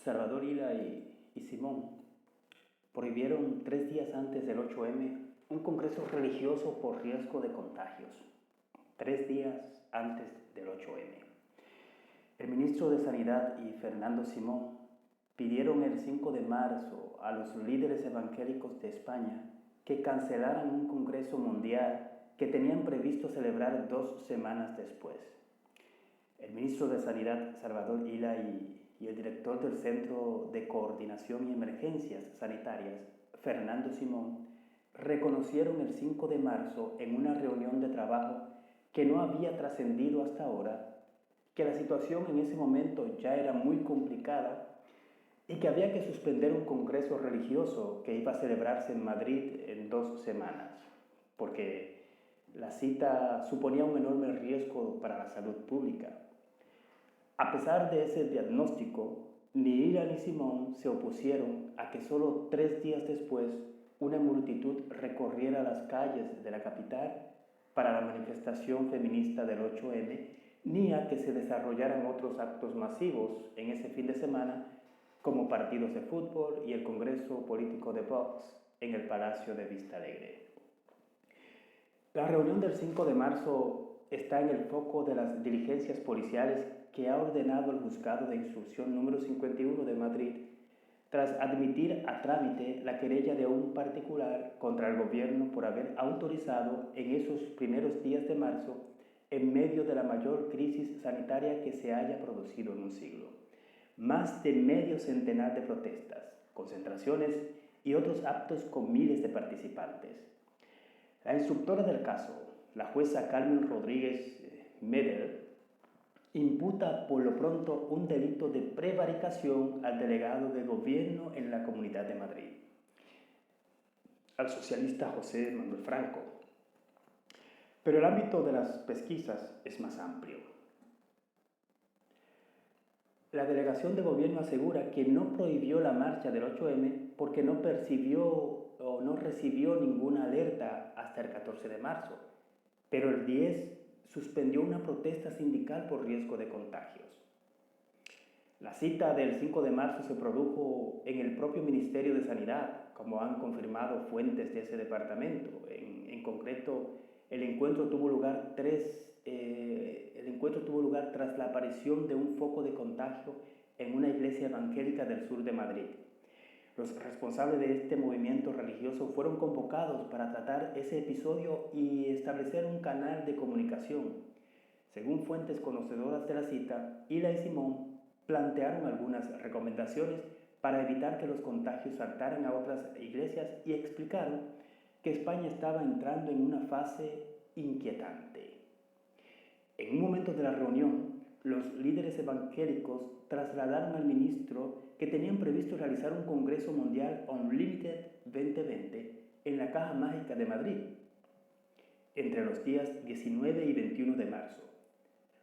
Salvador Illa y Simón prohibieron 3 días antes del 8M un congreso religioso por riesgo de contagios. 3 días antes del 8M. El ministro de Sanidad y Fernando Simón pidieron el 5 de marzo a los líderes evangélicos de España que cancelaran un congreso mundial que tenían previsto celebrar 2 semanas después. El ministro de Sanidad, Salvador Illa, y el director del Centro de Coordinación y Emergencias Sanitarias, Fernando Simón, reconocieron el 5 de marzo en una reunión de trabajo que no había trascendido hasta ahora, que la situación en ese momento ya era muy complicada y que había que suspender un congreso religioso que iba a celebrarse en Madrid en 2 semanas, porque la cita suponía un enorme riesgo para la salud pública. A pesar de ese diagnóstico, ni Illa ni Simón se opusieron a que solo 3 días después una multitud recorriera las calles de la capital para la manifestación feminista del 8M, ni a que se desarrollaran otros actos masivos en ese fin de semana, como partidos de fútbol y el Congreso Político de Vox en el Palacio de Vista Alegre. La reunión del 5 de marzo está en el foco de las diligencias policiales que ha ordenado el Juzgado de Instrucción número 51 de Madrid, tras admitir a trámite la querella de un particular contra el gobierno por haber autorizado en esos primeros días de marzo, en medio de la mayor crisis sanitaria que se haya producido en un siglo, más de medio centenar de protestas, concentraciones y otros actos con miles de participantes. La instructora del caso, la jueza Carmen Rodríguez Medel, imputa por lo pronto un delito de prevaricación al delegado de gobierno en la Comunidad de Madrid, al socialista José Manuel Franco. Pero el ámbito de las pesquisas es más amplio. La delegación de gobierno asegura que no prohibió la marcha del 8M porque no percibió o no recibió ninguna alerta hasta el 14 de marzo, pero el 10 suspendió una protesta sindical por riesgo de contagios. La cita del 5 de marzo se produjo en el propio Ministerio de Sanidad, como han confirmado fuentes de ese departamento. En concreto, el encuentro tuvo lugar tras la aparición de un foco de contagio en una iglesia evangélica del sur de Madrid. Los responsables de este movimiento religioso fueron convocados para tratar ese episodio y establecer un canal de comunicación. Según fuentes conocedoras de la cita, Illa y Simón plantearon algunas recomendaciones para evitar que los contagios saltaran a otras iglesias y explicaron que España estaba entrando en una fase inquietante. En un momento de la reunión, los líderes evangélicos trasladaron al ministro que tenían previsto realizar un Congreso Mundial Unlimited 2020 en la Caja Mágica de Madrid, entre los días 19 y 21 de marzo.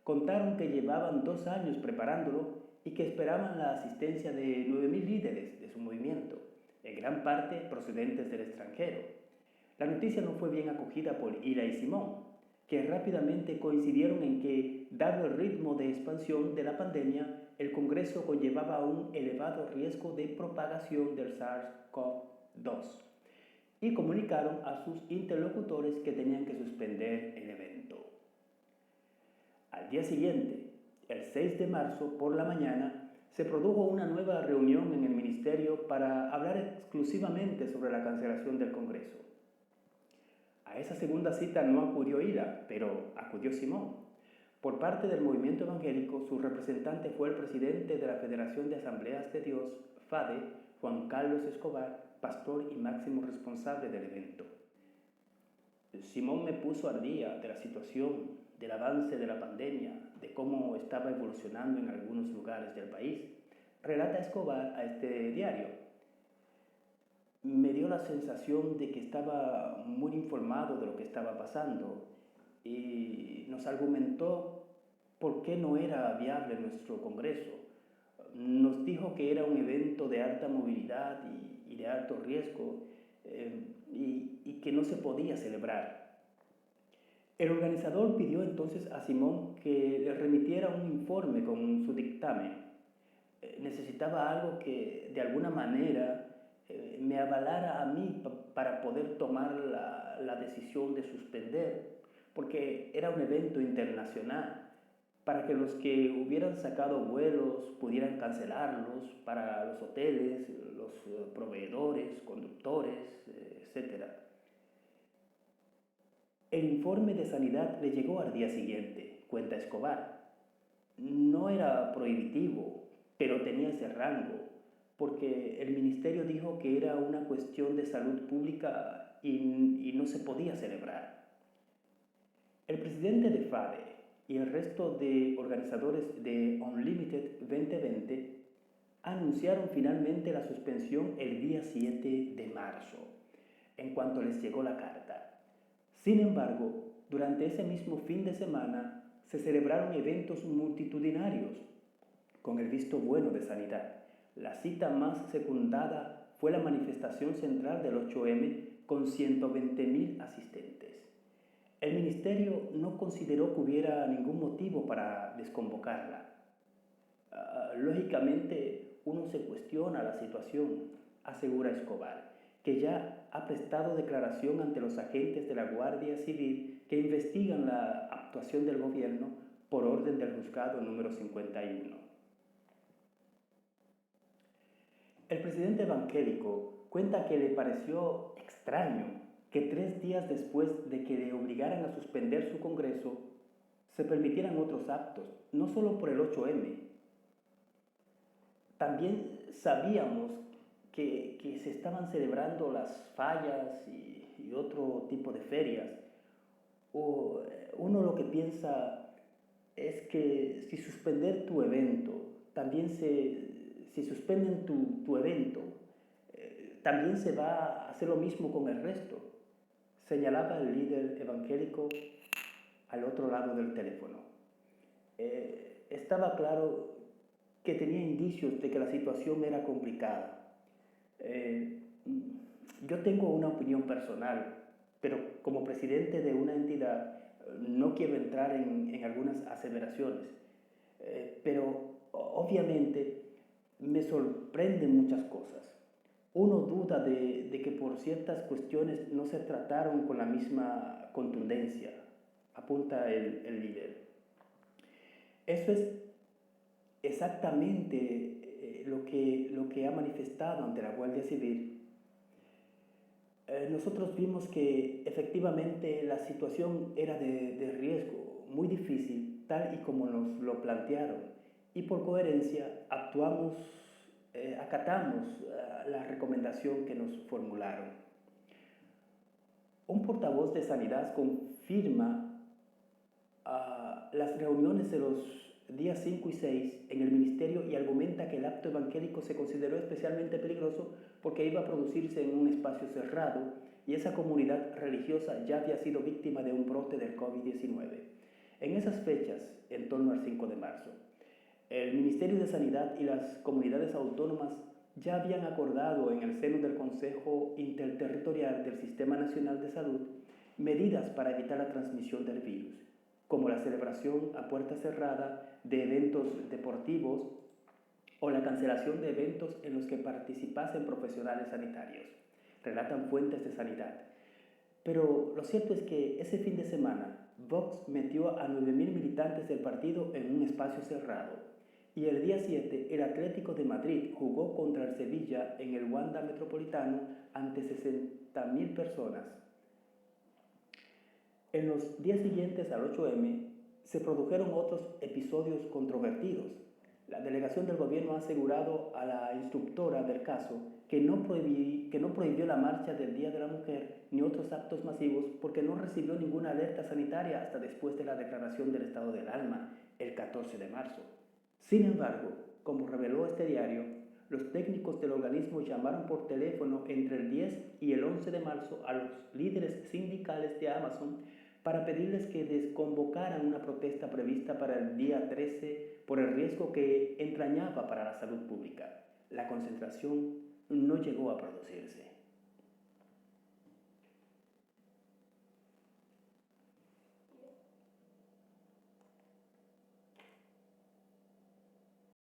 Contaron que llevaban 2 años preparándolo y que esperaban la asistencia de 9.000 líderes de su movimiento, en gran parte procedentes del extranjero. La noticia no fue bien acogida por Illa y Simón, que rápidamente coincidieron en que, dado el ritmo de expansión de la pandemia, el Congreso conllevaba un elevado riesgo de propagación del SARS-CoV-2 y comunicaron a sus interlocutores que tenían que suspender el evento. Al día siguiente, el 6 de marzo por la mañana, se produjo una nueva reunión en el ministerio para hablar exclusivamente sobre la cancelación del Congreso. A esa segunda cita no acudió Illa, pero acudió Simón. Por parte del movimiento evangélico, su representante fue el presidente de la Federación de Asambleas de Dios, FADE, Juan Carlos Escobar, pastor y máximo responsable del evento. Simón me puso al día de la situación, del avance de la pandemia, de cómo estaba evolucionando en algunos lugares del país. Relata Escobar a este diario. Me dio la sensación de que estaba muy informado de lo que estaba pasando y nos argumentó por qué no era viable nuestro congreso. Nos dijo que era un evento de alta movilidad y de alto riesgo y que no se podía celebrar. El organizador pidió entonces a Simón que le remitiera un informe con su dictamen. necesitaba algo que de alguna manera me avalara a mí para poder tomar la decisión de suspender, porque era un evento internacional, para que los que hubieran sacado vuelos pudieran cancelarlos, para los hoteles, los proveedores, conductores, etc. El informe de sanidad le llegó al día siguiente, cuenta Escobar. No era prohibitivo, pero tenía ese rango, porque el ministerio dijo que era una cuestión de salud pública y no se podía celebrar. El presidente de FADE y el resto de organizadores de Unlimited 2020 anunciaron finalmente la suspensión el día 7 de marzo, en cuanto les llegó la carta. Sin embargo, durante ese mismo fin de semana se celebraron eventos multitudinarios con el visto bueno de sanidad. La cita más secundada fue la manifestación central del 8M con 120.000 asistentes. El ministerio no consideró que hubiera ningún motivo para desconvocarla. Lógicamente, uno se cuestiona la situación, asegura Escobar, que ya ha prestado declaración ante los agentes de la Guardia Civil que investigan la actuación del gobierno por orden del juzgado número 51. El presidente evangélico cuenta que le pareció extraño que 3 días después de que le obligaran a suspender su congreso, se permitieran otros actos, no solo por el 8M. También sabíamos que se estaban celebrando las fallas y otro tipo de ferias. Uno lo que piensa es que si suspender tu evento, también si suspenden tu evento, también se va a hacer lo mismo con el resto, señalaba el líder evangélico al otro lado del teléfono. Estaba claro que tenía indicios de que la situación era complicada. Yo tengo una opinión personal, pero como presidente de una entidad no quiero entrar en algunas aseveraciones, pero obviamente me sorprenden muchas cosas. Uno duda de que por ciertas cuestiones no se trataron con la misma contundencia, apunta el líder. Eso es exactamente lo que ha manifestado ante la Guardia Civil. Nosotros vimos que efectivamente la situación era de riesgo, muy difícil, tal y como nos lo plantearon, y por coherencia acatamos la recomendación que nos formularon. Un portavoz de Sanidad confirma las reuniones de los días 5 y 6 en el ministerio y argumenta que el acto evangélico se consideró especialmente peligroso porque iba a producirse en un espacio cerrado y esa comunidad religiosa ya había sido víctima de un brote del COVID-19. En esas fechas, en torno al 5 de marzo, el Ministerio de Sanidad y las comunidades autónomas ya habían acordado en el seno del Consejo Interterritorial del Sistema Nacional de Salud medidas para evitar la transmisión del virus, como la celebración a puerta cerrada de eventos deportivos o la cancelación de eventos en los que participasen profesionales sanitarios, relatan fuentes de sanidad. Pero lo cierto es que ese fin de semana Vox metió a 9.000 militantes del partido en un espacio cerrado y el día 7 el Atlético de Madrid jugó contra el Sevilla en el Wanda Metropolitano ante 60.000 personas. En los días siguientes al 8M se produjeron otros episodios controvertidos. La delegación del gobierno ha asegurado a la instructora del caso que no prohibió la marcha del Día de la Mujer ni otros actos masivos porque no recibió ninguna alerta sanitaria hasta después de la declaración del estado del alarma, el 14 de marzo. Sin embargo, como reveló este diario, los técnicos del organismo llamaron por teléfono entre el 10 y el 11 de marzo a los líderes sindicales de Amazon para pedirles que desconvocaran una protesta prevista para el día 13 por el riesgo que entrañaba para la salud pública. La concentración no llegó a producirse.